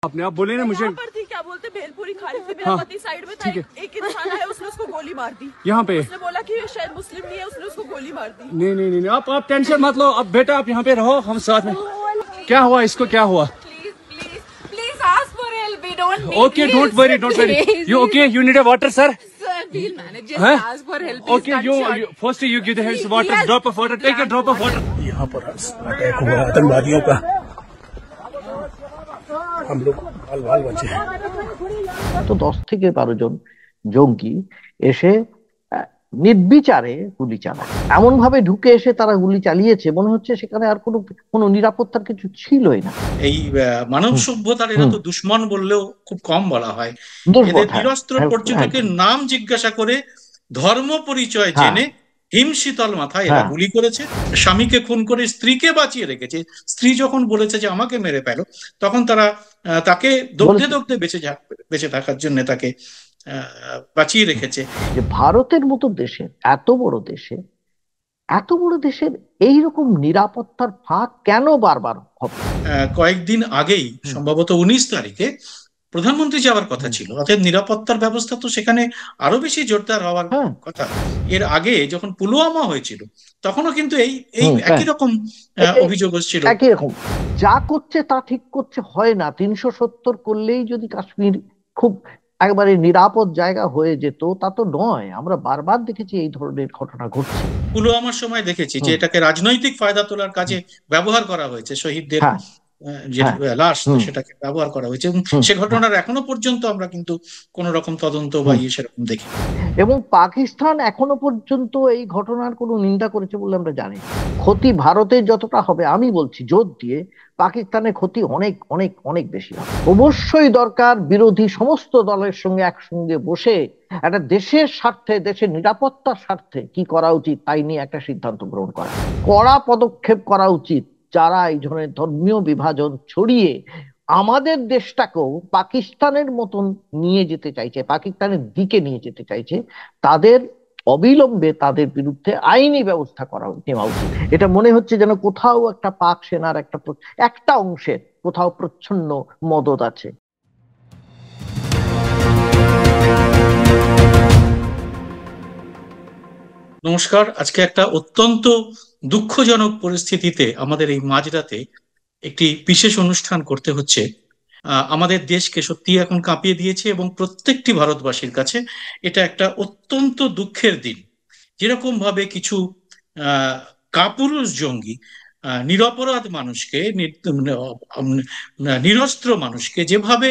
आपने आप बोले ना मुझे यहाँ पर थी, क्या बोलते भेलपुरी खा रही थी, मेरा पति साइड में था, एक इंसान आया, उसने उसको गोली मार दी। यहाँ पे उसने बोला कि शायद मुस्लिम नहीं है, उसने उसको गोली मार दी। नहीं नहीं नहीं आप टेंशन मत लो। अब बेटा आप यहाँ पे रहो, हम साथ में। क्या हुआ इसको, क्या हुआ? Please ask for help. We don't need. Okay don't worry you okay you need a water sir? Sir, we'll manage. Just ask for help. Okay you first you give the him water, drop of water, take a drop of water. यहाँ पर attack हुआ आतंकवादियों का, हम लोग बाल बचे हैं। তো 10 থেকে 12 জন জঙ্গি এসে নির্বিচারে গুলি চালায়। এমন ভাবে ঢুকে এসে তারা গুলি চালিয়েছে মনে হচ্ছে সেখানে আর কোনো নিরাপত্তার কিছু ছিলই না। এই মানব সভ্যতার এরা তো দুশ্মন বললেও খুব কম বলা হয়। এদের নিরস্ত্র পর্যটকের নাম জিজ্ঞাসা করে ধর্ম পরিচয় জেনে হিমশীতল মাথায় এরা গুলি করেছে। স্বামীকে খুন করে স্ত্রীকে বাঁচিয়ে রেখেছে। স্ত্রী যখন বলেছে যে আমাকে মেরে ফেলো, তখন তারা তাকে দগ্ধে দগ্ধে বেঁচে থাকার জন্য তাকে বাঁচিয়ে রেখেছে। যে ভারতের মতো দেশে, এত বড় দেশের এইরকম নিরাপত্তার ফাঁক কেন বারবার হবে? কয়েকদিন আগেই সম্ভবত 19 তারিখে প্রধানমন্ত্রী যাওয়ার কথা ছিল, অর্থাৎ নিরাপত্তার ব্যবস্থা তো সেখানে আরো বেশি জোরদার হওয়ার কথা। এর আগে যখন পুলওয়ামা হয়েছিল তখনও কিন্তু এই একই রকম অভিযোগ হচ্ছিল। একই রকম যা করছে তা ঠিক করছে হয় না। 370 করলেই যদি কাশ্মীর খুব একেবারে নিরাপদ জায়গা হয়ে যেত তা তো নয়। আমরা বারবার দেখেছি এই ধরনের ঘটনা ঘটছে। পুলওয়ামার সময় দেখেছি যে এটাকে রাজনৈতিক ফায়দা তোলার কাজে ব্যবহার করা হয়েছে, শহীদদের যে লাশ সেটাকে ব্যবহার করা হয়েছে, এবং সে ঘটনার এখনো পর্যন্ত আমরা কিন্তু কোন রকম তদন্ত বা সেরকম দেখি। এবং পাকিস্তান এখনো পর্যন্ত এই ঘটনার কোনো নিন্দা করেছে বলে আমরা জানি। ক্ষতি ভারতের যতটা হবে, আমি বলছি জোর দিয়ে, পাকিস্তানের ক্ষতি অনেক অনেক অনেক বেশি হবে। অবশ্যই দরকার বিরোধী সমস্ত দলের সঙ্গে একসঙ্গে বসে একটা দেশের স্বার্থে, দেশের নিরাপত্তার স্বার্থে কি করা উচিত তাই নিয়ে একটা সিদ্ধান্ত গ্রহণ করা, কড়া পদক্ষেপ করা উচিত। যারা এই ধরনের ধর্মীয় বিভাজন ছড়িয়ে আমাদের দেশটাকেও পাকিস্তানের মতন নিয়ে যেতে চাইছে, পাকিস্তানের দিকে নিয়ে যেতে চাইছে, তাদের অবিলম্বে তাদের বিরুদ্ধে আইনি ব্যবস্থা নেওয়া উচিত। এটা মনে হচ্ছে যেন কোথাও একটা পাক সেনার একটা অংশের কোথাও প্রচ্ছন্ন মদত আছে। নমস্কার। আজকে একটা অত্যন্ত দুঃখজনক পরিস্থিতিতে আমাদের এই মাঝরাতে একটি বিশেষ অনুষ্ঠান করতে হচ্ছে। আমাদের দেশকে সত্যি এখন কাঁপিয়ে দিয়েছে, এবং প্রত্যেকটি ভারতবাসীর কাছে এটা একটা অত্যন্ত দুঃখের দিন। যেরকম ভাবে কিছু কাপুরুষ জঙ্গি নিরপরাধ মানুষকে, নিরস্ত্র মানুষকে যেভাবে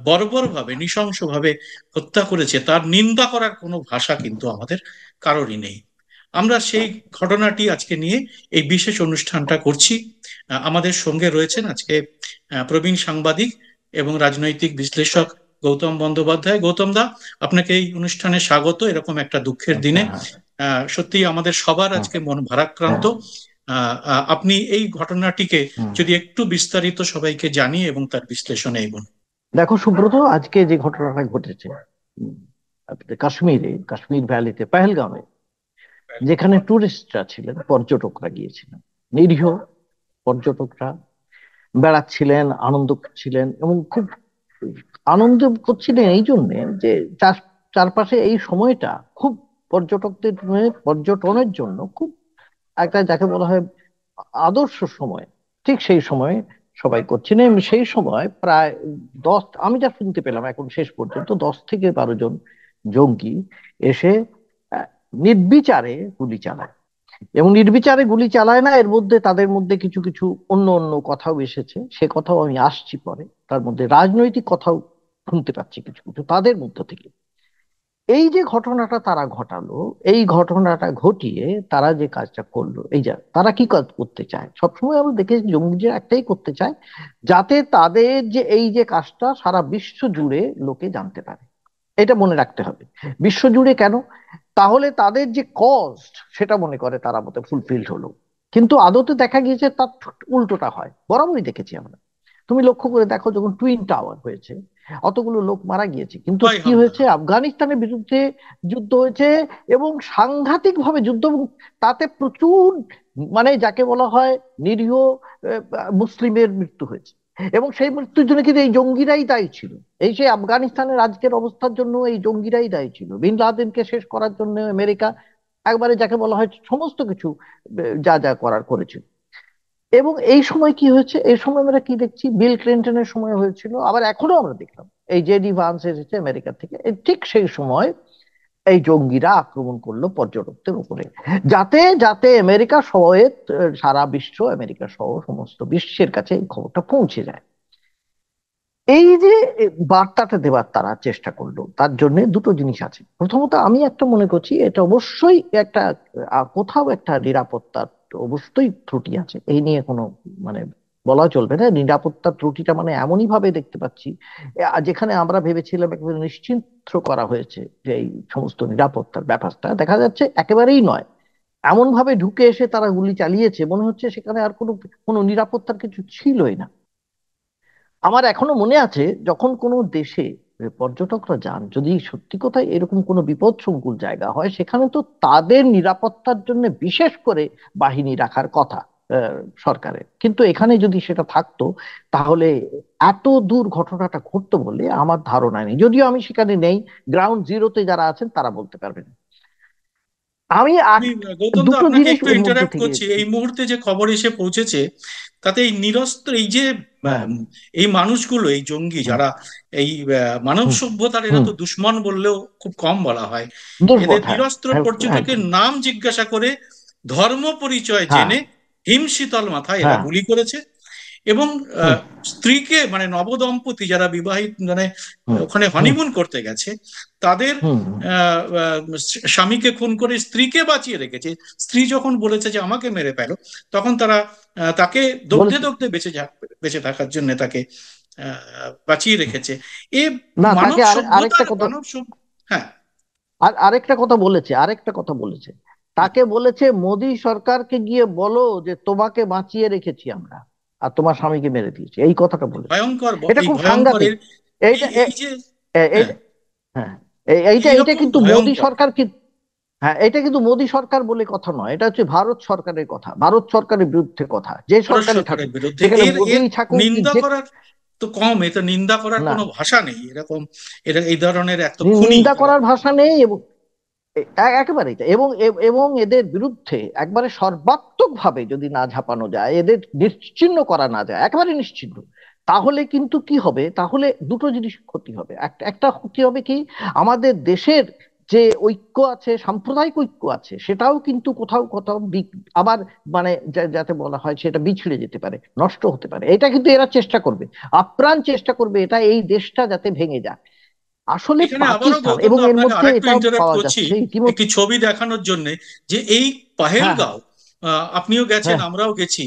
বর্বরভাবে, নৃশংসভাবে হত্যা করেছে, তার নিন্দা করার কোনো ভাষা কিন্তু আমাদের কারোরই নেই। আমরা সেই ঘটনাটি আজকে নিয়ে এই বিশেষ অনুষ্ঠানটা করছি। আমাদের সঙ্গে রয়েছেন আজকে প্রবীণ সাংবাদিক এবং রাজনৈতিক বিশ্লেষক গৌতম বন্দ্যোপাধ্যায়। গৌতম দা, আপনাকে এই অনুষ্ঠানে স্বাগত এরকম একটা দুঃখের দিনে। সত্যি আমাদের সবার আজকে মন ভারাক্রান্ত। আপনি এই ঘটনাটিকে যদি একটু বিস্তারিত সবাইকে জানিয়ে এবং তার বিশ্লেষণে এগোন। দেখো সুব্রত, আজকে যে ঘটনাটা ঘটেছে কাশ্মীর ভ্যালিতে, পেহেলগামে, যেখানে টুরিস্টরা ছিলেন, পর্যটকরা গিয়েছিলেন, নিরীহ পর্যটকরা বেড়াচ্ছিলেন, আনন্দ করছিলেন, এবং খুব আনন্দ করছিলেন এই জন্যে যে চারপাশে এই সময়টা খুব পর্যটনের জন্য খুব একটা, যাকে বলা হয় আদর্শ সময়, ঠিক সেই সময়ে সবাই করছেন। সেই সময় প্রায় আমি যা শুনতে পেলাম এখন শেষ পর্যন্ত 10 থেকে 12 জন জঙ্গি এসে নির্বিচারে গুলি চালায়। এবং নির্বিচারে গুলি চালায় না, এর মধ্যে তাদের মধ্যে কিছু কিছু অন্য কথাও এসেছে, সে কথাও আমি আসছি পরে। তার মধ্যে রাজনৈতিক কথাও শুনতে পাচ্ছি কিছু কিছু তাদের মধ্য থেকে। এই যে ঘটনাটা তারা ঘটালো, এই ঘটনাটা ঘটিয়ে তারা যে কাজটা করলো, তারা কি কাজ করতে চায়, সবসময় আমরা দেখেছি জঙ্গিরা একটাই করতে চায়, যাতে তাদের যে এই যে কাজটা সারা বিশ্ব জুড়ে লোকে জানতে পারে। এটা মনে রাখতে হবে। বিশ্ব জুড়ে কেন? তাহলে তাদের যে কস্ট সেটা মনে করে তারা মতে ফুলফিলড হলো। কিন্তু আদতে দেখা গিয়েছে তার উল্টোটা হয়, বরাবরই দেখেছি আমরা। তুমি লক্ষ্য করে দেখো, যখন টুইন টাওয়ার হয়েছে অতগুলো লোক মারা গিয়েছে, কিন্তু কি হয়েছে? আফগানিস্তানের বিরুদ্ধে যুদ্ধ হয়েছে এবং সাংঘাতিক ভাবে যুদ্ধ, তাতে প্রচুর যাকে বলা হয় নিরীহ মুসলিমের মৃত্যু হয়েছে। এবং সেই মৃত্যুর জন্য কিন্তু এই জঙ্গিরাই দায়ী ছিল। এই সেই আফগানিস্তানের আজকের অবস্থার জন্য এই জঙ্গিরাই দায়ী ছিল। বিন লাদেনকে শেষ করার জন্য আমেরিকা একবারে যাকে বলা হয় সমস্ত কিছু যা যা করার করেছিল। এবং এই সময় কি হয়েছে, এই সময় আমরা কি দেখছি, বিল ক্লিন্টনের সময় হয়েছিল, আবার এখনো আমরা দেখলাম এই জেডি ভান্স এসেছে আমেরিকা থেকে, ঠিক সেই সময় এই জঙ্গিরা আক্রমণ করলো পর্যটকদের উপরে, যাতে যাতে আমেরিকা সহ সারা বিশ্ব, আমেরিকা সহ সমস্ত বিশ্বের কাছে এই খবরটা পৌঁছে যায়। এই যে বার্তাটা দেওয়ার তারা চেষ্টা করলো, তার জন্য দুটো জিনিস আছে। প্রথমত আমি একটা মনে করছি এটা অবশ্যই একটা কোথাও একটা নিরাপত্তার অবশ্যই ত্রুটি আছে, এই নিয়ে কোনো মানে বলা চলবে না। নিরাপত্তার ত্রুটিটা মানে এমনই ভাবে দেখতে পাচ্ছি, যেখানে আমরা ভেবেছিলাম একেবারে নিশ্চিন্ত করা হয়েছে যে এই সমস্ত নিরাপত্তার ব্যাপারটা, দেখা যাচ্ছে একেবারেই নয়। এমন ভাবে ঢুকে এসে তারা গুলি চালিয়েছে, মনে হচ্ছে সেখানে আর কোনো কোনো নিরাপত্তার কিছু ছিলই না। আমার এখনো মনে আছে যখন কোনো দেশে পর্যটকরা যান, যদি সত্যি কথাই এরকম কোনো বিপদসংকুল জায়গা হয়, সেখানে তো তাদের নিরাপত্তার জন্য বিশেষ করে বাহিনী রাখার কথা সরকারের। কিন্তু এখানে যদি সেটা থাকতো তাহলে এত দূর ঘটনাটা ঘটতো বলে আমার ধারণা নেই, যদিও আমি সেখানে নেই। গ্রাউন্ড জিরোতে যারা আছেন তারা বলতে পারবেন। আমি গৌতম দা দুটো আপনাকে জিনিস একটু এর মধ্যে ইন্টারাপ্ট থেকে করছি। এই মুহূর্তে যে খবর এসে পৌঁছেছে তাতে এই নিরস্ত্র এই যে এই মানুষগুলো, এই জঙ্গি যারা এই মানব সভ্যতার, এরা তো দুশ্মন বললেও খুব কম বলা হয়, এদের নিরস্ত্র পর্যটকের নাম জিজ্ঞাসা করে ধর্ম পরিচয় জেনে হিমশীতল মাথায় এরা গুলি করেছে। এবং স্ত্রীকে, মানে নবদম্পতি যারা বিবাহিত, মানে ওখানে হনিমুন করতে গেছে, তাদের স্বামীকে খুন করে স্ত্রীকে বাঁচিয়ে রেখেছে। স্ত্রী যখন বলেছে যে আমাকে মেরে ফেলো, তখন তারা তাকে দগ্ধে দগ্ধে বেঁচে থাকার জন্য তাকে বাঁচিয়ে রেখেছে। এ মানব সভ্যতার হ্যাঁ। আর আরেকটা কথা বলেছে, তাকে বলেছে মোদী সরকারকে গিয়ে বলো যে তোমাকে বাঁচিয়ে রেখেছি আমরা, আর তোমার স্বামীকে মেরে দিয়েছি, এই কথাটা বলেছে। ভয়ঙ্কর, এটা খুব সাংঘাতিক। এইটা হ্যাঁ, এইটা কিন্তু মোদী সরকার কি, হ্যাঁ, এটা কিন্তু মোদী সরকার বলে কথা নয়, এটা হচ্ছে ভারত সরকারের কথা, ভারত সরকারের বিরুদ্ধে কথা। যে সরকারের বিরুদ্ধে নিন্দা করার তো কম, এটা নিন্দা করার কোনো ভাষা নেই। এরকম এই ধরনের একটা নিন্দা করার ভাষা নেই, এবং একেবারেই এবং এবং এদের বিরুদ্ধে একবারে সর্বাত্মক ভাবে যদি না ঝাঁপানো যায়, এদের নিশ্চিহ্ন করা না যায়, একেবারে নিশ্চিহ্ন, তাহলে কিন্তু কি হবে, তাহলে দুটো জিনিস ক্ষতি হবে। একটা ক্ষতি হবে কি, আমাদের দেশের যে ঐক্য আছে, সাম্প্রদায়িক ঐক্য আছে, সেটাও কিন্তু কোথাও কোথাও আবার মানে যাতে বলা হয় সেটা বিছড়ে যেতে পারে, নষ্ট হতে পারে। এটা কিন্তু এরা চেষ্টা করবে, আপ্রাণ চেষ্টা করবে, এটা এই দেশটা যাতে ভেঙে যায়। আসলে পাকিস্তান, এবং এর মধ্যে এটাও পাওয়া যাচ্ছে একটি ছবি দেখানোর জন্য, যে এই পাহেলগাঁও, আপনিও গেছেন, আমরাও গেছি,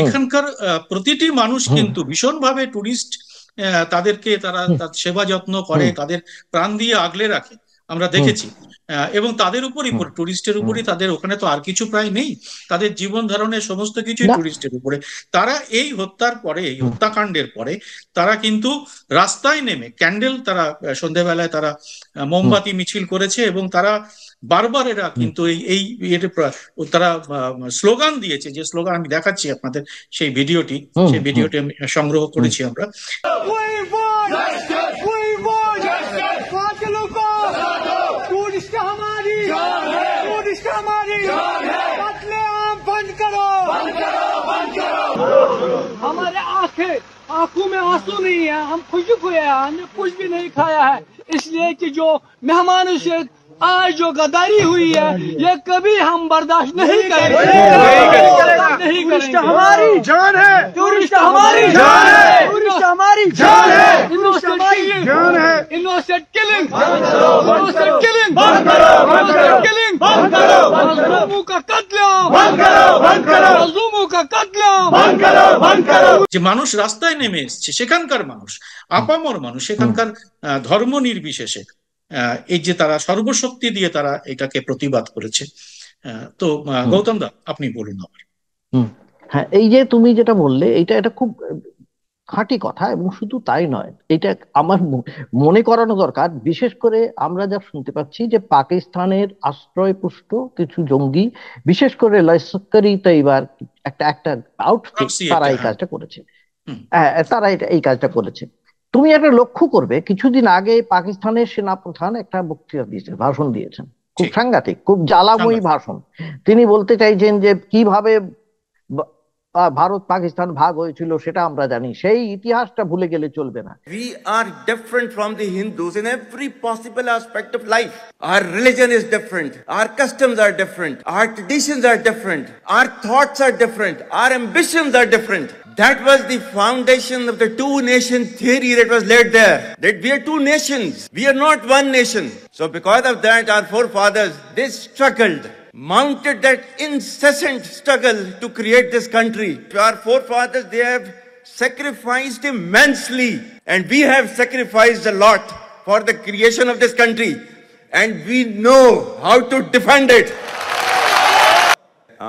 এখানকার প্রতিটি মানুষ কিন্তু ভীষণভাবে টুরিস্ট, তাদেরকে তারা সেবা যত্ন করে, তাদের প্রাণ দিয়ে আগলে রাখে, আমরা দেখেছি। এবং তাদের উপরই, টুরিস্টের উপরই, তাদের ওখানে তো আর কিছু প্রায় নেই, তাদের জীবন ধারণের সমস্ত কিছুই টুরিস্টের উপরে। তারা এই হত্যার পরে, এই হত্যাকাণ্ডের পরে তারা কিন্তু রাস্তায় নেমে ক্যান্ডেল, তারা সন্ধ্যেবেলায় তারা মোমবাতি মিছিল করেছে, এবং তারা বারবার এরা কিন্তু এই তারা স্লোগান দিয়েছে, যে স্লোগান আমি দেখাচ্ছি আপনাদের, সেই ভিডিওটি আমি সংগ্রহ করেছি আমরা। हमारे आंखों में आंसू नहीं है, हम खुश हुए हैं, हमने कुछ भी नहीं खाया है, इसलिए कि जो मेहमानों से आज जो गद्दारी हुई है, ये कभी हम बर्दाश्त नहीं करेंगे। टूरिस्ट हमारी जान है, टूरिस्ट हमारी जान है, टूरिस्ट हमारी जान है, इनोसेंट किलिंग, इनोसेंट किलिंग बंद करो, किलिंग बंद करो, मजलूमों का कत्लेआम बंद करो, मजलूमों का कत्लेआम बंद करो। যে মানুষ রাস্তায় নেমে এসেছে, সেখানকার মানুষ, আপামর মানুষ, সেখানকার ধর্ম নির্বিশেষে, এই যে তারা সর্বশক্তি দিয়ে তারা এটাকে প্রতিবাদ করেছে। তো গৌতম দা, আপনি বলুন আবার। হ্যাঁ, এই যে তুমি যেটা বললে, এটা খুব খাঁটি কথা, এবং শুধু তাই নয়, এটা আমার মনে করানো দরকার। বিশেষ করে আমরা যা শুনতে পাচ্ছি যে পাকিস্তানের আশ্রয়পুষ্ট কিছু জঙ্গি, বিশেষ করে লস্কর-ই তৈয়বার একটা আউটফিট, তারা এই কাজটা করেছে। হুম, তারা এই কাজটা করেছে। তুমি একটা লক্ষ্য করবে, কিছুদিন আগে পাকিস্তানের সেনাপ্রধান একটা বক্তৃতা দিয়েছেন, ভাষণ দিয়েছেন, খুব ঠিক, সাংঘাতিক, খুব জ্বালাময়ী সাংঘাতিক। ভাষণ। তিনি বলতে চাইছেন যে কিভাবে ভারত পাকিস্তান ভাগ হয়েছিল সেটা আমরা জানি, সেই ইতিহাসটা ভুলে গেলে চলবে না। We are different from the Hindus in every possible aspect of life. Our religion is different. Our customs are different. Our traditions are different. Our thoughts are different. Our ambitions are different. That was the foundation of the two nation theory that was laid there. That we are two nations. We are not one nation. So because of that, our forefathers, they struggled, mounted that incessant struggle to create this country. Our forefathers, they have sacrificed immensely, and we have sacrificed a lot for the creation of this country, and we know how to defend it.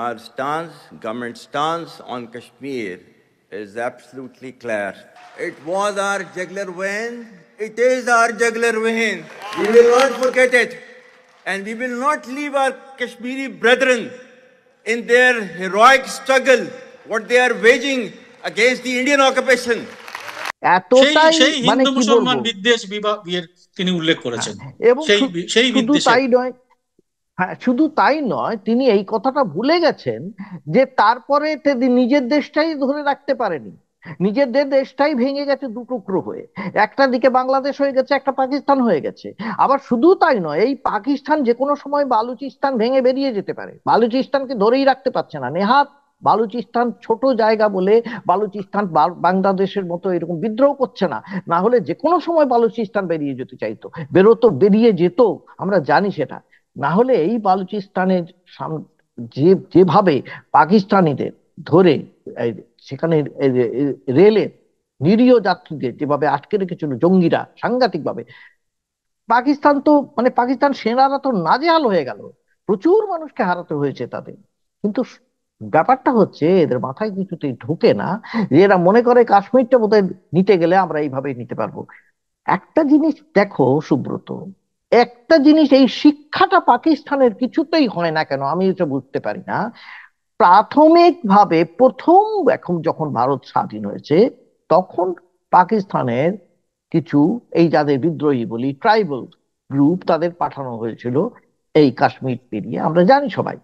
Our stance, government stance on Kashmir is absolutely clear. It was our jugular vein. It is our jugular vein. We will not forget it. And we will not leave our Kashmiri brethren in their heroic struggle, what they are waging against the Indian occupation. এতটাই সেই মানে হিন্দু কি মুসলমান বলবো। বিদ্বেষ বিভাগের তিনি উল্লেখ করেছেন, এবং সেই শুধু বিদ্বেষের। তাই নয়, হ্যাঁ শুধু তাই নয়, তিনি এই কথাটা ভুলে গেছেন যে তারপরে তিনি নিজের দেশটাই ধরে রাখতে পারেনি, নিজের দেশটাই ভেঙে গেছে দু টুকরো হয়ে, একটা দিকে বাংলাদেশ হয়ে গেছে, একটা পাকিস্তান হয়ে গেছে। আবার শুধু তাই নয়, এই পাকিস্তান যে কোনো সময় বালুচিস্তান ভেঙে বেরিয়ে যেতে পারে, বালুচিস্তানকে ধরেই রাখতে পারছে না নেহাত। বালুচিস্তান ছোট জায়গা বলে বালুচিস্তান বাংলাদেশের মতো এরকম বিদ্রোহ করছে না, না হলে যে কোনো সময় বালুচিস্তান বেরিয়ে যেতে চাইতো, বেরিয়ে যেত, আমরা জানি সেটা। না হলে এই বালুচিস্তানের যেভাবে পাকিস্তানিদের ধরে সেখানে রেলে নিরীহ যাত্রীদের যেভাবে আটকে রেখেছিল জঙ্গিরা সাংঘাতিক ভাবে, পাকিস্তান তো মানে পাকিস্তান সেনারা তো নাজেহাল হয়ে গেল, প্রচুর মানুষকে হারাতে হয়েছে তাদের। কিন্তু ব্যাপারটা হচ্ছে এদের মাথায় কিছুতেই ঢোকে না যে এরা মনে করে কাশ্মীরটা বোধহয় নিতে গেলে আমরা এইভাবে নিতে পারবো। একটা জিনিস দেখো সুব্রত, একটা জিনিস, এই শিক্ষাটা পাকিস্তানের কিছুতেই হয় না কেন আমি এটা বুঝতে পারি না। প্রাথমিকভাবে প্রথম এখন যখন ভারত স্বাধীন হয়েছে তখন পাকিস্তানের কিছু এই যাদের বিদ্রোহী বলি ট্রাইবাল গ্রুপ, তাদের পাঠানো হয়েছিল এই কাশ্মীর পেরিয়ে, আমরা জানি সবাই।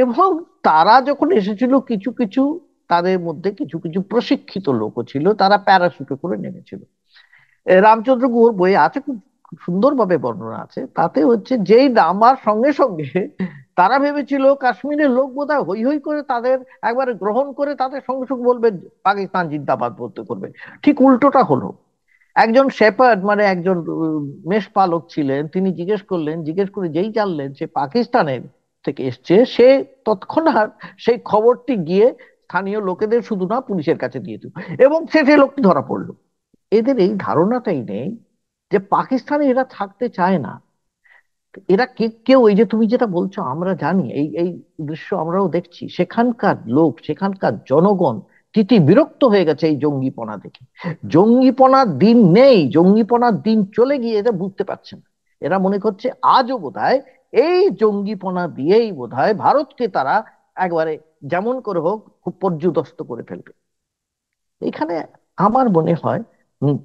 এবং তারা যখন এসেছিল কিছু কিছু তাদের মধ্যে কিছু কিছু প্রশিক্ষিত লোকও ছিল, তারা প্যারাশুটে করে নেমেছিল। রামচন্দ্র গুহর বইয়ে আছে, খুব সুন্দরভাবে বর্ণনা আছে, তাতে হচ্ছে যেই নামার সঙ্গে সঙ্গে তারা ভেবেছিল কাশ্মীরের লোক বোধহয় হই হই করে তাদের একবারে গ্রহণ করে তাদের সঙ্গে সঙ্গে বলবে পাকিস্তান জিন্দাবাদ বলতে করবে। ঠিক উল্টোটা হলো। একজন শেপার্ড মানে একজন মেষপালক ছিলেন, তিনি জিজ্ঞেস করে যেই জানলেন সে পাকিস্তানের থেকে এসছে, সে তৎক্ষণাৎ সেই খবরটি গিয়ে স্থানীয় লোকেদের শুধু না পুলিশের কাছে দিয়ে দিল, এবং সেই লোকটি ধরা পড়লো। এদের এই ধারণাটাই নেই যে পাকিস্তানে এরা থাকতে চায় না। এরা কেউ ওই যে তুমি যেটা বলছো আমরা জানি, এই এই দৃশ্য আমরাও দেখছি, সেখানকার লোক সেখানকার জনগণ তিতি বিরক্ত হয়ে গেছে এই জঙ্গিপনা দেখে। জঙ্গিপনার দিন নেই, জঙ্গিপনার দিন চলে গিয়ে এরা বুঝতে পারছে না। এরা মনে করছে আজও বোধহয় এই জঙ্গিপনা দিয়েই বোধহয় ভারতকে তারা একবারে যেমন করে হোক খুব পর্যুদস্ত করে ফেলবে। এখানে আমার মনে হয়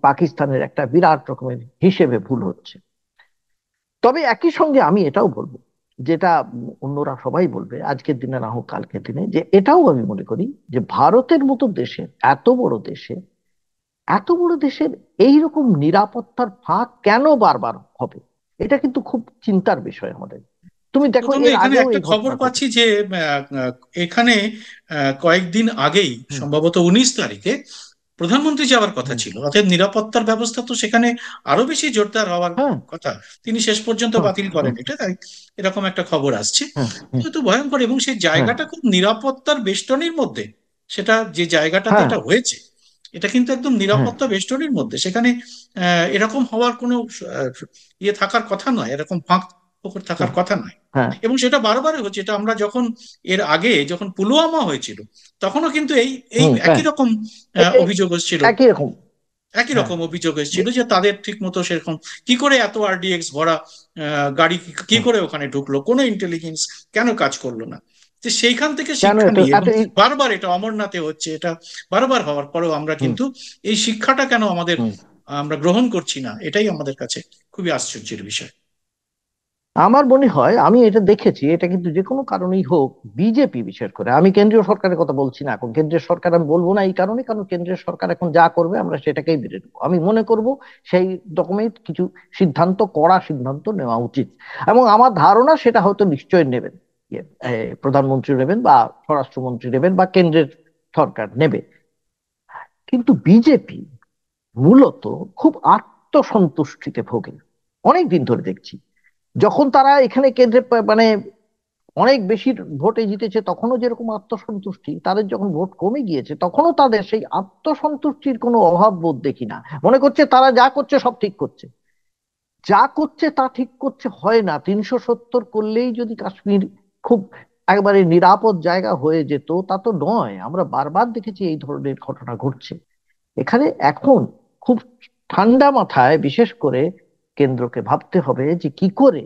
পাকিস্তানের একটা বিরাট রকমের হিসেবে ভুল হচ্ছে। তবে একই সঙ্গে আমি এটাও বলবো, যেটা অন্যরা সবাই বলবে আজকের দিনে না হোক কালকের দিনে, যে এটাও আমি মনে করি যে ভারতের মতো দেশে, এত বড় দেশের এইরকম নিরাপত্তার ফাঁক কেন বারবার হবে, এটা কিন্তু খুব চিন্তার বিষয় আমাদের। তুমি দেখো এখানে একটা খবর পাচ্ছি যে এখানে কয়েকদিন আগেই সম্ভবত 19 তারিখে প্রধানমন্ত্রী যাওয়ার কথা ছিল, অর্থাৎ নিরাপত্তার ব্যবস্থা তো সেখানে আরো বেশি জোরদার হওয়ার কথা, তিনি শেষ পর্যন্ত বাতিল করেন এটা, এরকম একটা খবর আসছে। তো ভয়ঙ্কর, এবং সেই জায়গাটা খুব নিরাপত্তার বেষ্টনীর মধ্যে, সেটা যে জায়গাটাতে এটা হয়েছে এটা কিন্তু একদম নিরাপত্তা বেষ্টনীর মধ্যে, সেখানে এরকম হওয়ার কোনো ইয়ে থাকার কথা নয়, এরকম ফাঁক ফোকর থাকার কথা নয়। এবং সেটা বারবারই হচ্ছে, এটা আমরা যখন এর আগে যখন পুলওয়ামা হয়েছিল তখনও কিন্তু এই একই রকম অভিযোগ এসেছিল, একই রকম অভিযোগ এসেছিল যে তাদের ঠিক মতো সেরকম কি করে এত RDX ভরা গাড়ি কি করে ওখানে ঢুকলো, কোনো ইন্টেলিজেন্স কেন কাজ করলো না। যে সেইখান থেকে কেন শিক্ষা এত নিয়ে, এত এবং বারবার এটা অমরনাথে হচ্ছে, এটা বারবার হওয়ার পরেও আমরা কিন্তু এই শিক্ষাটা কেন আমরা গ্রহণ করছি না, এটাই আমাদের কাছে খুবই আশ্চর্যের বিষয়। আমার মনে হয়, আমি এটা দেখেছি, এটা কিন্তু যে কোনো কারণেই হোক, বিজেপি বিশেষ করে, আমি কেন্দ্রীয় সরকারের কথা বলছি না এখন, কেন্দ্রীয় সরকার আমি বলবো না এই কারণে, কারণ কেন্দ্রীয় সরকার এখন যা করবে আমরা সেটাকেই মেনে নেবো। আমি মনে করব সেই রকমের কিছু সিদ্ধান্ত, কড়া সিদ্ধান্ত নেওয়া উচিত, এবং আমার ধারণা সেটা হয়তো নিশ্চয় নেবেন, প্রধানমন্ত্রী নেবেন বা স্বরাষ্ট্রমন্ত্রী নেবেন বা কেন্দ্রের সরকার নেবে। কিন্তু বিজেপি মূলত খুব আত্মসন্তুষ্টিতে ভোগে, অনেক দিন ধরে দেখছি। যখন তারা এখানে কেন্দ্রে মানে অনেক বেশি ভোটে জিতেছে তখনও যেরকম আত্মসন্তুষ্টি, তাদের যখন ভোট কমে গিয়েছে তখনও তাদের সেই আত্মসন্তুষ্টির কোনো অভাব বোধ দেখি না। মনে করছে তারা যা করছে সব ঠিক করছে, যা করছে তা ঠিক করছে হয় না। 370 করলেই যদি কাশ্মীর খুব একেবারে নিরাপদ জায়গা হয়ে যেত, তা তো নয়। আমরা বারবার দেখেছি এই ধরনের ঘটনা ঘটছে। এখানে এখন খুব ঠান্ডা মাথায় বিশেষ করে কেন্দ্রকে ভাবতে হবে যে কি করে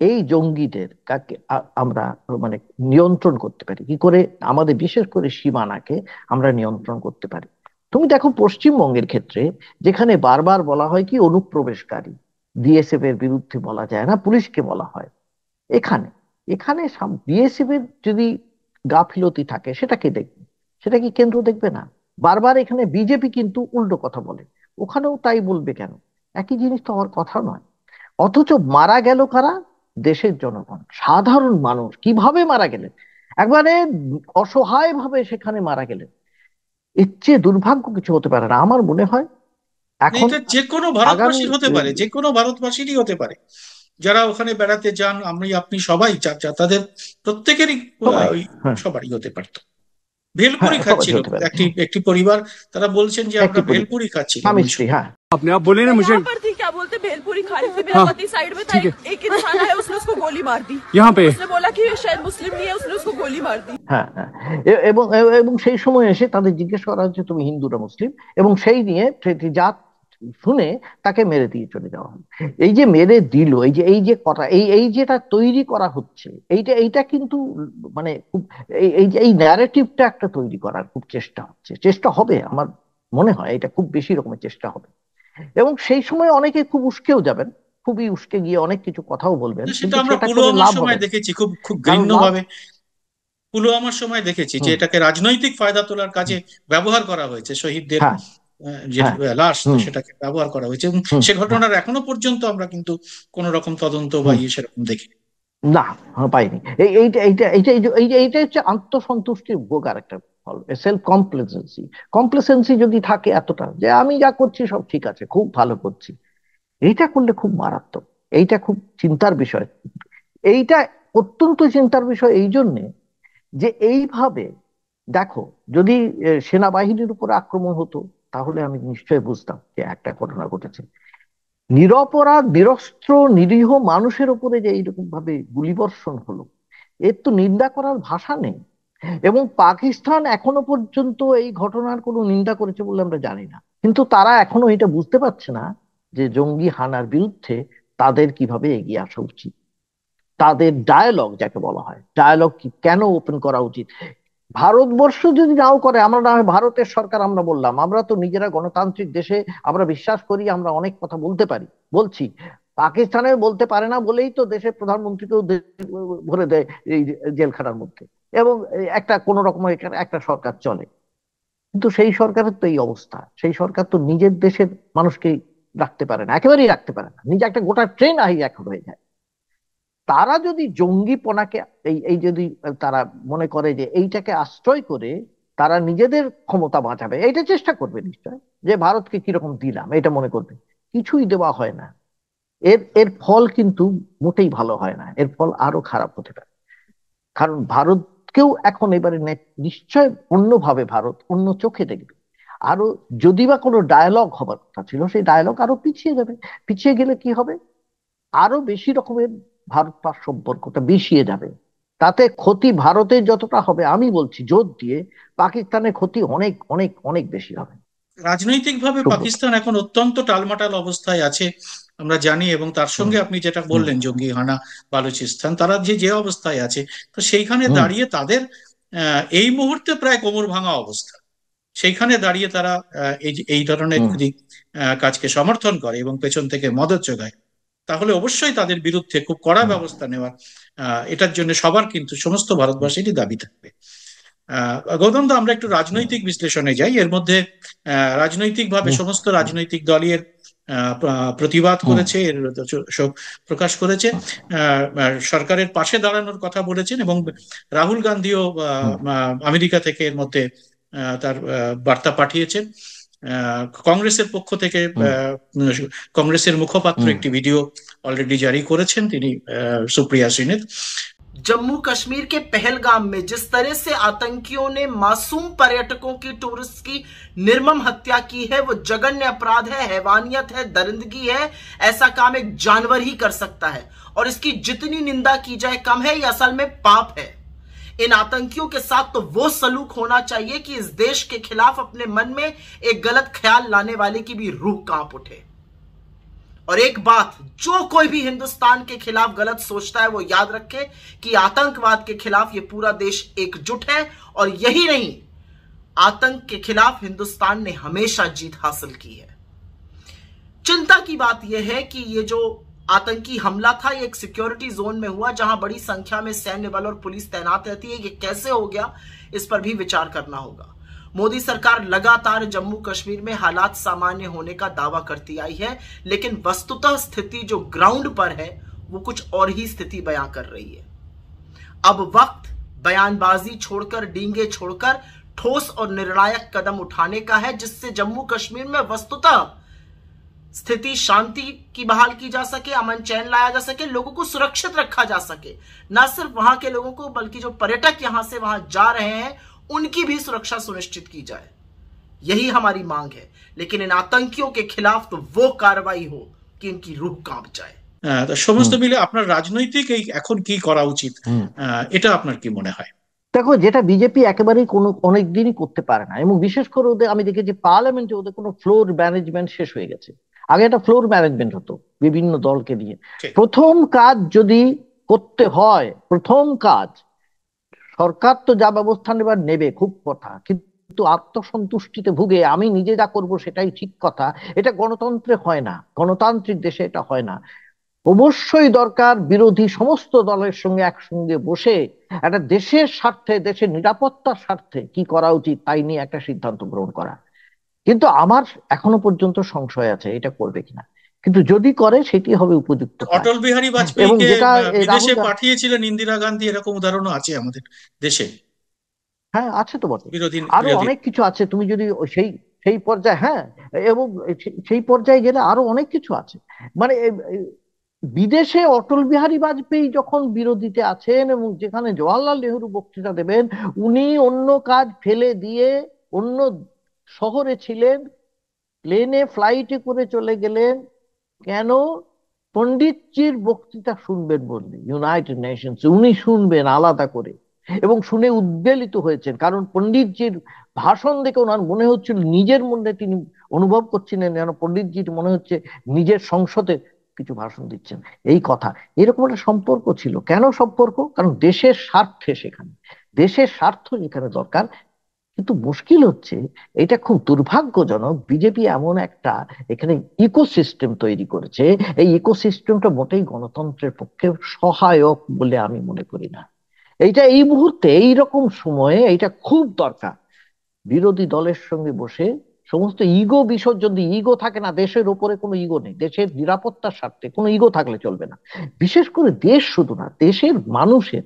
এই জঙ্গিদের কাকে আমরা মানে নিয়ন্ত্রণ করতে পারি, কি করে আমাদের বিশেষ করে সীমানাকে আমরা নিয়ন্ত্রণ করতে পারি। তুমি দেখো পশ্চিমবঙ্গের ক্ষেত্রে, যেখানে বারবার বলা হয় কি অনুপ্রবেশকারী, বিএসএফ এর বিরুদ্ধে বলা যায় না, পুলিশকে বলা হয়। এখানে এখানে বিএসএফ এর যদি গাফিলতি থাকে সেটাকে দেখবে, সেটা কি কেন্দ্র দেখবে না? বারবার এখানে বিজেপি কিন্তু উল্টো কথা বলে, ওখানেও তাই বলবে কেন? একই জিনিস তো হওয়ার কথা নয়। অথচ মারা গেল কারা? দেশের জনগণ, সাধারণ মানুষ কিভাবে মারা গেলেন, একবারে অসহায় ভাবে সেখানে মারা গেলেন। এর চেয়ে দুর্ভাগ্য কিছু হতে পারে না আমার মনে হয়। এখন এটা যে কোনো আগামী ভারতবাসীর হতে পারে, যে কোনো ভারতবাসীরই হতে পারে, যারা ওখানে বেড়াতে যান, আমি আপনি সবাই তাদের প্রত্যেকেরই সবাই, ওই হ্যাঁ সবারই হতে পারতো। ভেলপুরি হ্যাঁ সবারই খাচ্ছিল হতে পারে। একটি একটি পরিবার, তারা বলছেন যে আমরা একটি পরিবার, ভেলপুরি খাচ্ছিলাম স্বামী ওই স্ত্রী, সময়। হ্যাঁ। आपने आप बोले ना मुझे यहाँ पर थी, क्या बोलते, भेलपुरी खा रही थी, मेरा हाँ, पति साइड में था, ठीक है। एक इंसान आया, उसने उसको गोली मार दी। यहाँ पे उसने बोला कि ये शायद मुस्लिम नहीं है, उसने उसको गोली मार दी। হ্যাঁ হ্যাঁ এবং এবং সেই সময় এসে তাদের জিজ্ঞেস করা হচ্ছে তুমি হিন্দু না মুসলিম, এবং সেই নিয়ে সেটি জাত শুনে তাকে মেরে দিয়ে চলে যাওয়া হয়। এই যে মেরে দিল, এই যে কথা, এই যেটা তৈরি করা হচ্ছে, এইটা কিন্তু মানে খুব এই ন্যারেটিভটা একটা তৈরি করার খুব চেষ্টা হচ্ছে, চেষ্টা হবে আমার মনে হয়, এটা খুব বেশি রকমের চেষ্টা হবে। এবং সেই সময় অনেকে খুব উস্কেও যাবেন, খুবই উস্কে গিয়ে অনেক কিছু কথাও বলবেন, সেটা কিন্তু আমরা সেটা করে পুলওয়ামার লাভ হবে সময় না। দেখেছি, খুব খুব কারণ ঘৃণ্য লাভ, ভাবে পুলওয়ামার সময় দেখেছি যে হুম, এটাকে রাজনৈতিক ফায়দা তোলার কাজে ব্যবহার করা হয়েছে, শহীদদের হ্যাঁ যে হ্যাঁ, লাশ, হুম সেটাকে ব্যবহার করা হয়েছে, এবং হুম, সে হ্যাঁ, ঘটনার এখনো পর্যন্ত আমরা কিন্তু কোন রকম তদন্ত বা হুম, সেরকম দেখি। না, পাইনি। এইটা হচ্ছে আত্মসন্তুষ্টির ভোগ আর একটা ফল, সেলফ কমপ্লেসেন্সি। কমপ্লেসেন্সি যদি থাকে এতটা যে আমি যা করছি সব ঠিক আছে, খুব ভালো করছি, এইটা করলে খুব মারাত্মক। এইটা খুব চিন্তার বিষয়। এইটা অত্যন্ত চিন্তার বিষয় এই জন্যে যে এইভাবে দেখো, যদি সেনাবাহিনীর উপর আক্রমণ হতো তাহলে আমি নিশ্চয়ই বুঝতাম যে একটা ঘটনা ঘটেছে। নিরপরাধ নিরস্ত্র নিরীহ মানুষের উপরে যে এইরকম ভাবে গুলিবর্ষণ হলো, এর তো নিন্দা করার ভাষা নেই। এবং পাকিস্তান এখনো পর্যন্ত এই ঘটনার কোনো নিন্দা করেছে বলে আমরা জানি না, কিন্তু তারা এখনো এটা বুঝতে পারছে না যে জঙ্গি হানার বিরুদ্ধে তাদের কিভাবে এগিয়ে আসা উচিত। তাদের ডায়ালগ যাকে বলা হয়, ডায়ালগ কি কেন ওপেন করা উচিত। ভারতবর্ষ যদি নাও করে, আমরা না হয় ভারতের সরকার, আমরা বললাম আমরা তো নিজেরা গণতান্ত্রিক দেশে আমরা বিশ্বাস করি, আমরা অনেক কথা বলতে পারি, বলছি। পাকিস্তানে বলতে পারে না বলেই তো দেশের প্রধানমন্ত্রীকেও ভরে দেয় এই জেলখানার মধ্যে, এবং একটা কোন রকমের একটা সরকার চলে। কিন্তু সেই সরকারের তো এই অবস্থা, সেই সরকার তো নিজের দেশের মানুষকে রাখতে পারে না, একেবারেই রাখতে পারে না, নিজে একটা গোটা ট্রেন হাইজ্যাক হয়ে যায়। তারা যদি জঙ্গিপনাকে এই এই যদি তারা মনে করে যে এইটাকে আশ্রয় করে তারা নিজেদের ক্ষমতা বাঁচাবে, এইটা চেষ্টা করবে নিশ্চয়, যে ভারতকে কিরকম দিলাম এটা মনে করবে। কিছুই দেওয়া হয় না, এর এর ফল কিন্তু মোটেই ভালো হয় না, এর ফল আরো খারাপ হতে পারে। কারণ ভারতকেও এখন এবারে নিশ্চয় অন্যভাবে ভারত অন্য চোখে দেখবে। আরো যদি বা কোনো ডায়ালগ হবার কথা ছিল, সেই ডায়ালগ আরো পিছিয়ে যাবে। পিছিয়ে গেলে কি হবে, আরো বেশি রকমের ভারত পাক সম্পর্কটা বিষিয়ে যাবে। তাতে ক্ষতি ভারতের যতটা হবে, আমি বলছি জোর দিয়ে, পাকিস্তানের ক্ষতি অনেক অনেক অনেক বেশি হবে। রাজনৈতিকভাবে সুব্রত। পাকিস্তান এখন অত্যন্ত টালমাটাল অবস্থায় আছে আমরা জানি, এবং তার সঙ্গে আপনি যেটা বললেন জঙ্গি হানা বালুচিস্তান, তারা যে অবস্থায় আছে, তো সেইখানে দাঁড়িয়ে তাদের এই মুহূর্তে প্রায় কোমর ভাঙা অবস্থা। সেইখানে দাঁড়িয়ে তারা এই ধরনের যদি কাজকে সমর্থন করে এবং পেছন থেকে মদত যোগায়, তাহলে অবশ্যই তাদের বিরুদ্ধে খুব কড়া ব্যবস্থা নেওয়ার এটার জন্য সবার কিন্তু সমস্ত ভারতবাসীরই দাবি থাকবে। গৌতম দা, আমরা একটু রাজনৈতিক বিশ্লেষণে যাই। এর মধ্যে রাজনৈতিকভাবে সমস্ত রাজনৈতিক দলের প্রতিবাদ করেছে, এর শোক প্রকাশ করেছে, সরকারের পাশে দাঁড়ানোর কথা বলেছেন, এবং রাহুল গান্ধীও আমেরিকা থেকে এর মধ্যে তার বার্তা পাঠিয়েছেন। কংগ্রেসের পক্ষ থেকে কংগ্রেসের মুখপাত্র একটি ভিডিও অলরেডি জারি করেছেন, তিনি সুপ্রিয়া শ্রীনাথ। जम्मू कश्मीर के पहलगाम में जिस तरह से आतंकियों ने मासूम पर्यटकों की, टूरिस्ट की निर्मम हत्या की है, वो जघन्य अपराध है, हैवानियत है, दरिंदगी है। ऐसा काम एक जानवर ही कर सकता है, और इसकी जितनी निंदा की जाए कम है। ये असल में पाप है। इन आतंकियों के साथ तो वो सलूक होना चाहिए कि इस देश के खिलाफ अपने मन में एक गलत ख्याल लाने वाले की भी रूह कांप उठे। और एक बात, जो कोई भी हिंदुस्तान के खिलाफ गलत सोचता है वो याद रखे कि आतंकवाद के खिलाफ ये पूरा देश एकजुट है। और यही नहीं, आतंक के खिलाफ हिंदुस्तान ने हमेशा जीत हासिल की है। चिंता की बात यह है कि ये जो आतंकी हमला था, ये एक सिक्योरिटी जोन में हुआ जहां बड़ी संख्या में सैन्य बल और पुलिस तैनात रहती है। ये कैसे हो गया, इस पर भी विचार करना होगा। मोदी सरकार लगातार जम्मू कश्मीर में हालात सामान्य होने का दावा करती आई है, लेकिन वस्तुतः स्थिति जो ग्राउंड पर है वो कुछ और ही स्थिति बयां कर रही है। अब वक्त बयानबाजी छोड़कर, डींगे छोड़कर ठोस और निर्णायक कदम उठाने का है, जिससे जम्मू कश्मीर में वस्तुतः स्थिति शांति की बहाल की जा सके, अमन चैन लाया जा सके, लोगों को सुरक्षित रखा जा सके। न सिर्फ वहां के लोगों को, बल्कि जो पर्यटक यहां से वहां जा रहे हैं उनकी भी सुरक्षा सुनिश्चित की जाए। यही हमारी मांग है। लेकिन इन आतंकियों के खिलाफ तो वो कार्रवाई हो कि इनकी रूह कांप जाए। সমস্ত মিলে আপনার রাজনৈতিক এই এখন কি করা উচিত, এটা আপনার কি মনে হয়? দেখো, যেটা বিজেপি একেবারেই অনেকদিনই করতে পারে না, এবং বিশেষ করে ওদের আমি দেখেছি পার্লামেন্টে ওদের কোনো ফ্লোর ম্যানেজমেন্ট শেষ হয়ে গেছে। আগে একটা ফ্লোর ম্যানেজমেন্ট হতো বিভিন্ন দলকে নিয়ে। প্রথম কাজ যদি করতে হয়, প্রথম কাজ, সরকার তো যা ব্যবস্থা নেবার নেবে, খুব কথা, কিন্তু আত্মসন্তুষ্টিতে ভুগে আমি নিজে যা করব সেটাই ঠিক কথা, এটা গণতন্ত্রে হয় না, গণতান্ত্রিক দেশে এটা হয় না। অবশ্যই দরকার বিরোধী সমস্ত দলের সঙ্গে একসঙ্গে বসে একটা দেশের স্বার্থে, দেশের নিরাপত্তার স্বার্থে কি করা উচিত তাই নিয়ে একটা সিদ্ধান্ত গ্রহণ করা। কিন্তু আমার এখনো পর্যন্ত সংশয় আছে এটা করবে কিনা, কিন্তু যদি করে সেটি হবে উপযুক্ত। অটল বিহারী বাজপেয়ীকে বিদেশে পাঠিয়েছিলেন ইন্দিরা গান্ধী, এরকম উদাহরণও আছে আমাদের দেশে। হ্যাঁ, আছে তো বটে, আরো অনেক কিছু আছে। তুমি যদি সেই পর্যায়ে, হ্যাঁ, এবং সেই পর্যায়ে গেলে আরো অনেক কিছু আছে। মানে বিদেশে অটল বিহারী বাজপেয়ী যখন বিরোধীতে আছেন এবং যেখানে জওয়াহরলাল নেহরু বক্তৃতা দেবেন, উনি অন্য কাজ ফেলে দিয়ে অন্য শহরে ছিলেন, প্লেনে ফ্লাইটে করে চলে গেলেন। কেন? পণ্ডিতজির বক্তৃতা শুনবেন বললে, ইউনাইটেড নেশনস উনি শুনবেন আলাদা করে, এবং শুনে উদ্বেলিত হয়েছেন। কারণ পণ্ডিতজির ভাষণ দেখে ওনার মনে হচ্ছিল, নিজের মধ্যে তিনি অনুভব করছিলেন যেন পণ্ডিতজির মনে হচ্ছে নিজের সংসদে কিছু ভাষণ দিচ্ছেন। এই কথা, এরকম একটা সম্পর্ক ছিল। কেন সম্পর্ক? কারণ দেশের স্বার্থে, সেখানে দেশের স্বার্থ যেখানে দরকার। কিন্তু মুশকিল হচ্ছে, এটা খুব দুর্ভাগ্যজনক, বিজেপি এমন একটা এখানে ইকোসিস্টেম তৈরি করেছে, এই ইকোসিস্টেমটা মোটেই গণতন্ত্রের পক্ষে সহায়ক বলে আমি মনে করি না। এইটা এই মুহূর্তে, এইরকম সময়ে এইটা খুব দরকার। বিরোধী দলের সঙ্গে বসে সমস্ত ইগো বিসর্জন দিয়ে, ইগো থাকে না, দেশের ওপরে কোনো ইগো নেই, দেশের নিরাপত্তার স্বার্থে কোনো ইগো থাকলে চলবে না। বিশেষ করে দেশ শুধু না, দেশের মানুষের,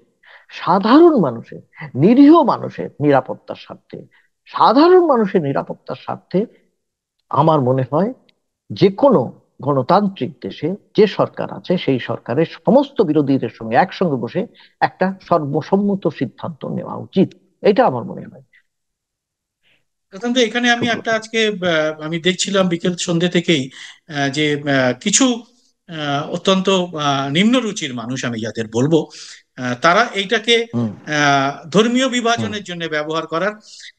সাধারণ মানুষের, নিরীহ মানুষের নিরাপত্তার স্বার্থে, সাধারণ মানুষের নিরাপত্তার স্বার্থে আমার মনে হয় যে কোনো গণতান্ত্রিক দেশে যে সরকার আছে সেই সরকারের সমস্ত বিরোধীদের সঙ্গে একসঙ্গে বসে একটা সর্বসম্মত সিদ্ধান্ত নেওয়া উচিত, এটা আমার মনে হয়। এখানে আমি একটা আজকে আমি দেখছিলাম বিকেল সন্ধ্যে থেকেই যে কিছু অত্যন্ত নিম্ন রুচির মানুষ, আমি যাদের বলবো, তারা এইটাকে ধর্মীয় বিভাজনের জন্য ব্যবহার করার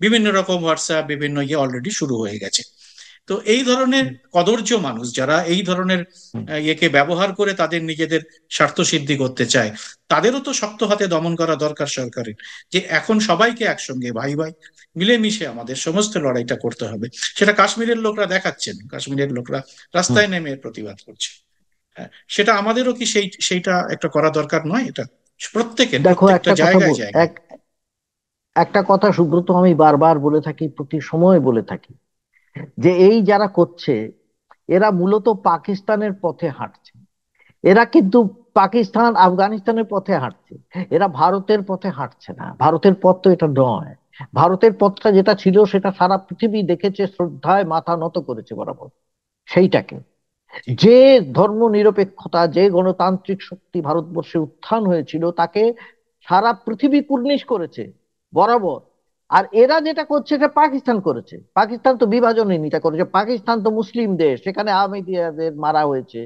বিভিন্ন রকম হোয়াটসঅ্যাপ, বিভিন্ন অলরেডি শুরু হয়ে গেছে। তো এই ধরনের কদর্য মানুষ যারা এই ধরনের ইয়েকে ব্যবহার করে তাদের নিজেদের স্বার্থ সিদ্ধি করতে চায়, তাদেরও তো শক্ত হাতে দমন করা দরকার সরকারের। যে এখন সবাইকে একসঙ্গে ভাই ভাই মিলেমিশে আমাদের সমস্ত লড়াইটা করতে হবে। সেটা কাশ্মীরের লোকরা দেখাচ্ছেন, কাশ্মীরের লোকরা রাস্তায় নেমে প্রতিবাদ করছে। হ্যাঁ, সেটা আমাদেরও কি সেইটা একটা করা দরকার নয়? এটা প্রত্যেকের দেখো প্রত্যেকটা জায়গায় জায়গায়। একটা কথা সুব্রত আমি বারবার বলে থাকি, প্রতি সময় বলে থাকি, যে এই যারা করছে এরা মূলত পাকিস্তানের পথে হাঁটছে। এরা কিন্তু পাকিস্তান আফগানিস্তানের পথে হাঁটছে, এরা ভারতের পথে হাঁটছে না। ভারতের পথ তো এটা নয়। ভারতের পথটা যেটা ছিল সেটা সারা পৃথিবী দেখেছে, শ্রদ্ধায় মাথা নত করেছে বরাবর সেইটাকে। যে ধর্ম নিরপেক্ষতা, যে গণতান্ত্রিক শক্তি ভারতবর্ষে উত্থান হয়েছিল তাকে সারা পৃথিবী কুর্নিশ করেছে বরাবর। আর এরা যেটা করছে এটা পাকিস্তান করেছে। পাকিস্তান তো বিভাজনের নীতি করেছে। পাকিস্তান তো মুসলিম দেশ, সেখানে আহমেদিয়াদের মারা হয়েছে,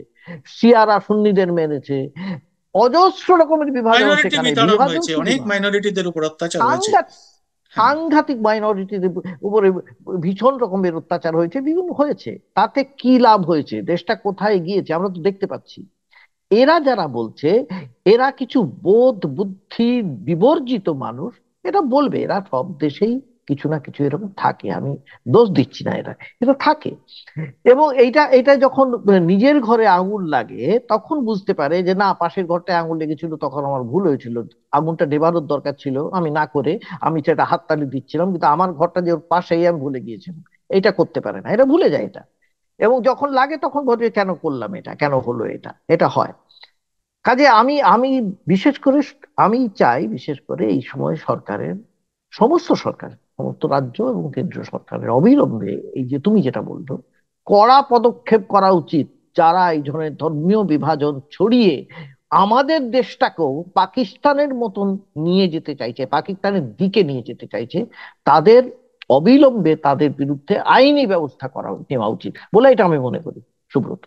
শিয়ারা সুন্নিদের মেরেছে, অজস্র রকমের বিভাজন সেখানে। বিভাজন অনেক মাইনরিটিদের উপর অত্যাচার হয়েছে, সাংঘাতিক মাইনরিটিদের উপরে ভীষণ রকমের অত্যাচার হয়েছে, বিভিন্ন হয়েছে। তাতে কি লাভ হয়েছে? দেশটা কোথায় গিয়েছে আমরা তো দেখতে পাচ্ছি। এরা যারা বলছে এরা কিছু বোধ বুদ্ধি বিবর্জিত মানুষ, এটা বলবে। এরা সব দেশেই কিছু না কিছু এরকম থাকে, আমি দোষ দিচ্ছি না, এটা থাকে। এবং এইটা যখন নিজের ঘরে আঙুল লাগে তখন বুঝতে পারে যে না, পাশের ঘরটায় আঙুল লেগেছিল, তখন আমার ভুল হয়েছিল, আঙুলটা নেভানোর দরকার ছিল, আমি না করে আমি সেটা হাততালি দিচ্ছিলাম, কিন্তু আমার ঘরটা যে ওর পাশেই আমি ভুলে গিয়েছিলাম। এটা করতে পারে না, এটা ভুলে যায় এটা। এবং যখন লাগে তখন বলবে কেন করলাম এটা, কেন হলো এটা, এটা হয়। কাজে আমি আমি বিশেষ করে আমি চাই, বিশেষ করে এই সময় সরকারের, সমস্ত রাজ্য এবং কেন্দ্রীয় সরকারের অবিলম্বে এই যে তুমি যেটা বলছো, কড়া পদক্ষেপ করা উচিত। যারা এই ধরনের ধর্মীয় বিভাজন ছড়িয়ে আমাদের দেশটাকেও পাকিস্তানের মতন নিয়ে যেতে চাইছে, পাকিস্তানের দিকে নিয়ে যেতে চাইছে, তাদের অবিলম্বে তাদের বিরুদ্ধে আইনি ব্যবস্থা নেওয়া উচিত বলে এটা আমি মনে করি, সুব্রত।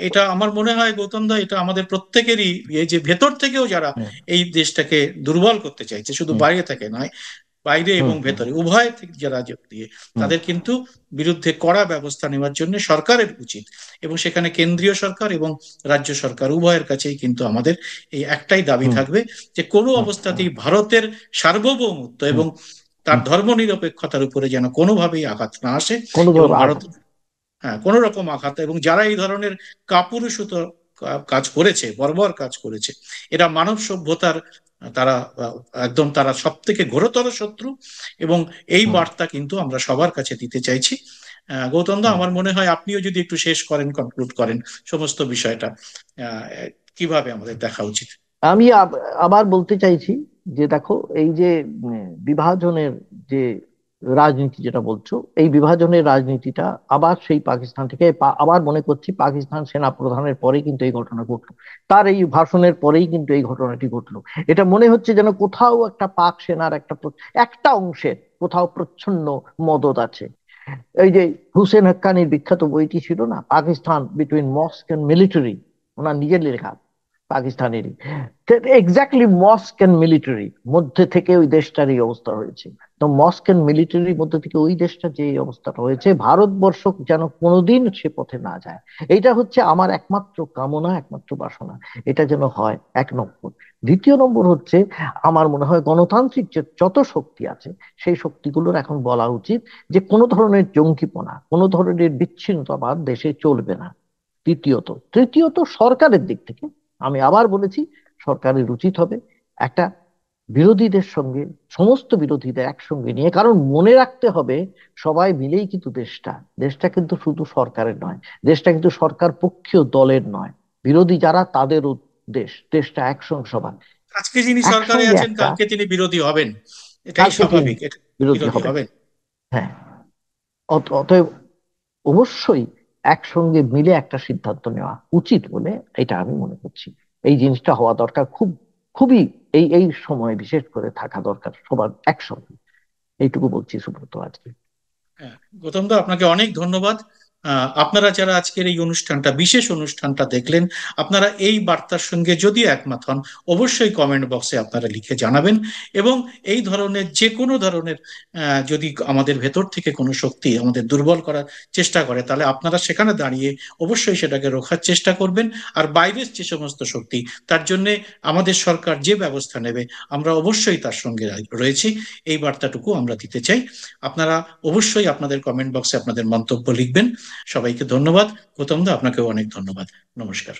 এটা আমার মনে হয় গৌতম দা, এটা আমাদের প্রত্যেকেরই, এই যে ভেতর থেকেও যারা এই দেশটাকে দুর্বল করতে চাইছে, শুধু বাইরে থেকে নয়, বাইরে এবং ভেতরে উভয় থেকে যারা যোগ দিয়ে, তাদের কিন্তু বিরুদ্ধে কড়া ব্যবস্থা নেওয়ার জন্য সরকারের উচিত। এবং সেখানে কেন্দ্রীয় সরকার এবং রাজ্য সরকার উভয়ের কাছেই কিন্তু আমাদের এই একটাই দাবি থাকবে যে কোনো অবস্থাতেই ভারতের সার্বভৌমত্ব এবং তার ধর্মনিরপেক্ষতার উপরে যেন কোনোভাবেই আঘাত না আসে। ভারত কোন রকম আঘাত, এবং যারা এই ধরনের কাপুরুষত কাজ করেছে, বর্বর কাজ করেছে, এরা মানব সভ্যতার তারা সব থেকে ঘোরতর শত্রু। এবং এই বার্তা কিন্তু আমরা সবার কাছে দিতে চাইছি। গৌতম দা, আমার মনে হয় আপনিও যদি একটু শেষ করেন, কনক্লুড করেন সমস্ত বিষয়টা, কিভাবে আমাদের দেখা উচিত। আমি আবার বলতে চাইছি যে দেখো, এই যে বিভাজনের যে রাজনীতি যেটা বলছো, এই বিভাজনের রাজনীতিটা আবার সেই পাকিস্তান থেকে, আবার মনে করছি পাকিস্তান সেনা প্রধানের পরেই কিন্তু এই ঘটনা ঘটলো, তার এই ভাষণের পরেই কিন্তু এই ঘটনাটি ঘটলো। এটা মনে হচ্ছে যেন কোথাও একটা পাক সেনার একটা অংশের কোথাও প্রচ্ছন্ন মদত আছে। এই যে হুসেন হাক্কানির বিখ্যাত বইটি ছিল না, পাকিস্তান বিটুইন মস্ক এন্ড মিলিটারি, ওনার নিজের লেখা, পাকিস্তানেরই, এক্স্যাক্টলি মস্ক এন্ড মিলিটারি মধ্যে থেকে ওই দেশটার এই অবস্থা হয়েছে। তো মস্ক এন্ড মিলিটারির মধ্যে থেকে ওই দেশটা যে অবস্থাটা হয়েছে, ভারতবর্ষ যেন কোনোদিন সে পথে না যায়, এটা হচ্ছে আমার একমাত্র কামনা, একমাত্র বাসনা, এটা যেন হয়, 1 নম্বর। দ্বিতীয় নম্বর হচ্ছে, আমার মনে হয় গণতান্ত্রিক যে যত শক্তি আছে সেই শক্তিগুলোর এখন বলা উচিত যে কোনো ধরনের জঙ্গিপনা, কোনো ধরনের বিচ্ছিন্নতাবাদ দেশে চলবে না। তৃতীয়ত সরকারের দিক থেকে আমি আবার বলেছি, সরকারের উচিত হবে একটা বিরোধীদের সঙ্গে, সমস্ত বিরোধীদের একসঙ্গে নিয়ে, কারণ মনে রাখতে হবে সবাই মিলেই কিন্তু দেশটা কিন্তু শুধু সরকারের নয়, দেশটা কিন্তু সরকার পক্ষীয় দলের নয়, বিরোধী যারা তাদেরও দেশটা একসঙ্গে সবার। আজকে যিনি সরকারে আছেন কালকে তিনি বিরোধী হবেন, এটাই স্বাভাবিক, বিরোধী হবেন। হ্যাঁ, অতএব অবশ্যই একসঙ্গে মিলে একটা সিদ্ধান্ত নেওয়া উচিত বলে এটা আমি মনে করছি। এই জিনিসটা হওয়া দরকার, খুবই এই সময় বিশেষ করে থাকা দরকার সবার একসঙ্গে। এইটুকু বলছি সুব্রত আজকে। গৌতম দা, আপনাকে অনেক ধন্যবাদ। আপনারা যারা আজকের এই অনুষ্ঠানটা, বিশেষ অনুষ্ঠানটা দেখলেন, আপনারা এই বার্তার সঙ্গে যদি একমত হন অবশ্যই কমেন্ট বক্সে আপনারা লিখে জানাবেন। এবং এই ধরনের যে কোনো ধরনের যদি আমাদের ভেতর থেকে কোনো শক্তি আমাদের দুর্বল করার চেষ্টা করে, তাহলে আপনারা সেখানে দাঁড়িয়ে অবশ্যই সেটাকে রোখার চেষ্টা করবেন। আর বাইরের যে সমস্ত শক্তি, তার জন্যে আমাদের সরকার যে ব্যবস্থা নেবে আমরা অবশ্যই তার সঙ্গে রয়েছি, এই বার্তাটুকু আমরা দিতে চাই। আপনারা অবশ্যই আপনাদের কমেন্ট বক্সে আপনাদের মন্তব্য লিখবেন। সবাইকে ধন্যবাদ। গৌতম দা, আপনাকেও অনেক ধন্যবাদ। নমস্কার।